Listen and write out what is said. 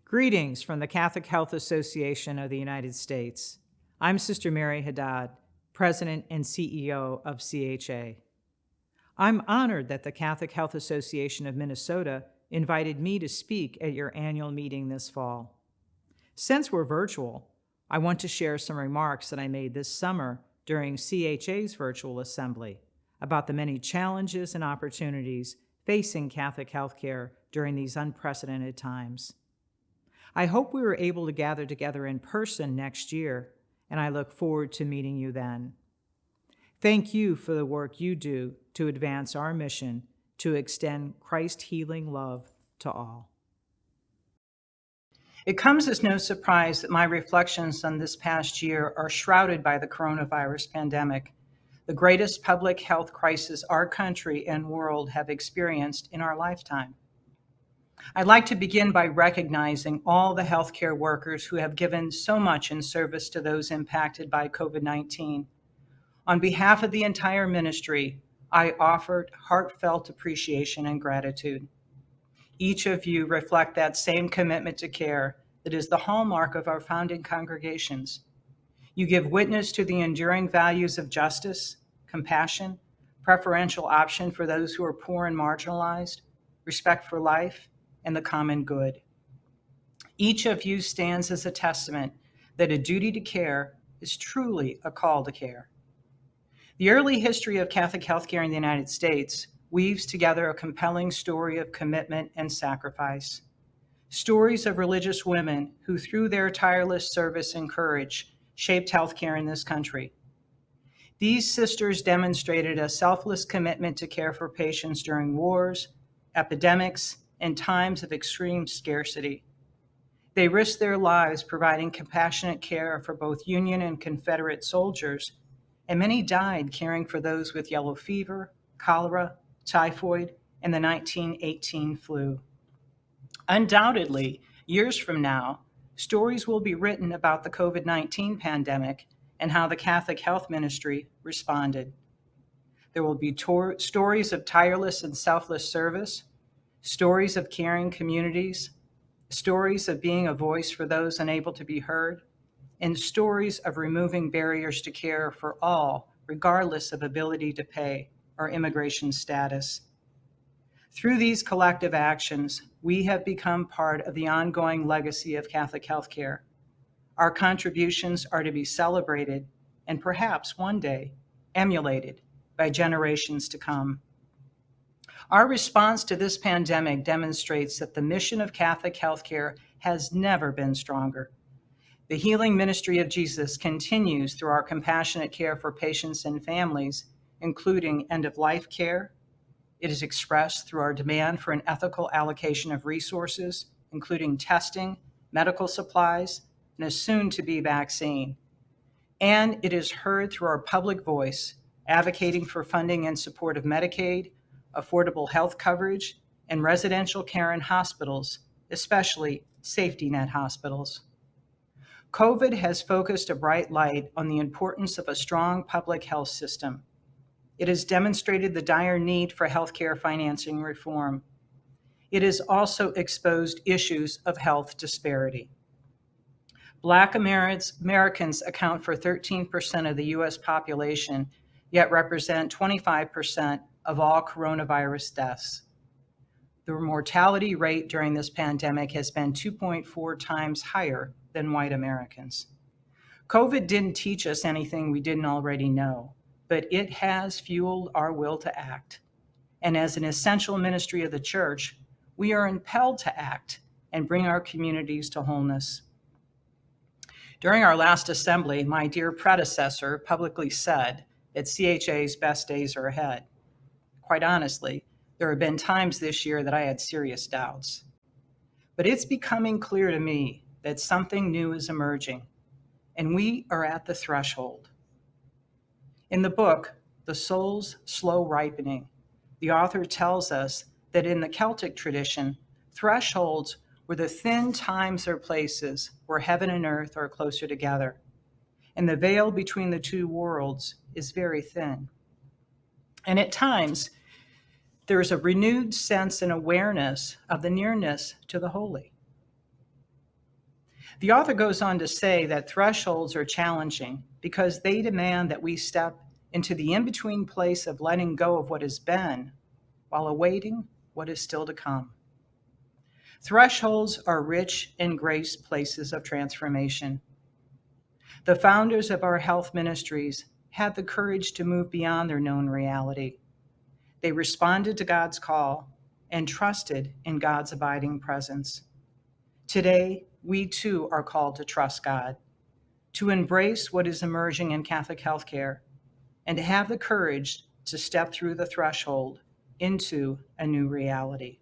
Greetings from the Catholic Health Association of the United States. I'm Sister Mary Haddad, President and CEO of CHA. I'm honored that the Catholic Health Association of Minnesota invited me to speak at your annual meeting this fall. Since we're virtual, I want to share some remarks that I made this summer during CHA's virtual assembly about the many challenges and opportunities facing Catholic healthcare during these unprecedented times. I hope we were able to gather together in person next year, and I look forward to meeting you then. Thank you for the work you do to advance our mission to extend Christ's healing love to all. It comes as no surprise that my reflections on this past year are shrouded by the coronavirus pandemic, the greatest public health crisis our country and world have experienced in our lifetime. I'd like to begin by recognizing all the healthcare workers who have given so much in service to those impacted by COVID-19. On behalf of the entire ministry, I offered heartfelt appreciation and gratitude. Each of you reflect that same commitment to care that is the hallmark of our founding congregations. You give witness to the enduring values of justice, compassion, preferential option for those who are poor and marginalized, respect for life, and the common good. Each of you stands as a testament that a duty to care is truly a call to care. The early history of Catholic healthcare in the United States weaves together a compelling story of commitment and sacrifice. Stories of religious women who, through their tireless service and courage, shaped healthcare in this country. These sisters demonstrated a selfless commitment to care for patients during wars, epidemics, and times of extreme scarcity. They risked their lives providing compassionate care for both Union and Confederate soldiers, and many died caring for those with yellow fever, cholera, typhoid, and the 1918 flu. Undoubtedly, years from now, stories will be written about the COVID-19 pandemic and how the Catholic Health Ministry responded. There will be stories of tireless and selfless service, stories of caring communities, stories of being a voice for those unable to be heard, and stories of removing barriers to care for all, regardless of ability to pay or immigration status. Through these collective actions, we have become part of the ongoing legacy of Catholic healthcare. Our contributions are to be celebrated and perhaps one day emulated by generations to come. Our response to this pandemic demonstrates that the mission of Catholic healthcare has never been stronger. The healing ministry of Jesus continues through our compassionate care for patients and families, including end-of-life care. It is expressed through our demand for an ethical allocation of resources, including testing, medical supplies, and a soon-to-be vaccine. And it is heard through our public voice, advocating for funding and support of Medicaid, affordable health coverage, and residential care in hospitals, especially safety net hospitals. COVID has focused a bright light on the importance of a strong public health system. It has demonstrated the dire need for healthcare financing reform. It has also exposed issues of health disparity. Black Americans account for 13% of the US population, yet represent 25% of all coronavirus deaths. The mortality rate during this pandemic has been 2.4 times higher than white Americans. COVID didn't teach us anything we didn't already know, but it has fueled our will to act. And as an essential ministry of the Church, we are impelled to act and bring our communities to wholeness. During our last assembly, my dear predecessor publicly said that CHA's best days are ahead. Quite honestly, there have been times this year that I had serious doubts. But it's becoming clear to me that something new is emerging, and we are at the threshold. In the book, The Soul's Slow Ripening, the author tells us that in the Celtic tradition, thresholds were the thin times or places where heaven and earth are closer together, and the veil between the two worlds is very thin. And at times, there is a renewed sense and awareness of the nearness to the holy. The author goes on to say that thresholds are challenging because they demand that we step into the in-between place of letting go of what has been while awaiting what is still to come. Thresholds are rich in grace places of transformation. The founders of our health ministries had the courage to move beyond their known reality. They responded to God's call and trusted in God's abiding presence. Today, we too are called to trust God, to embrace what is emerging in Catholic healthcare, and to have the courage to step through the threshold into a new reality.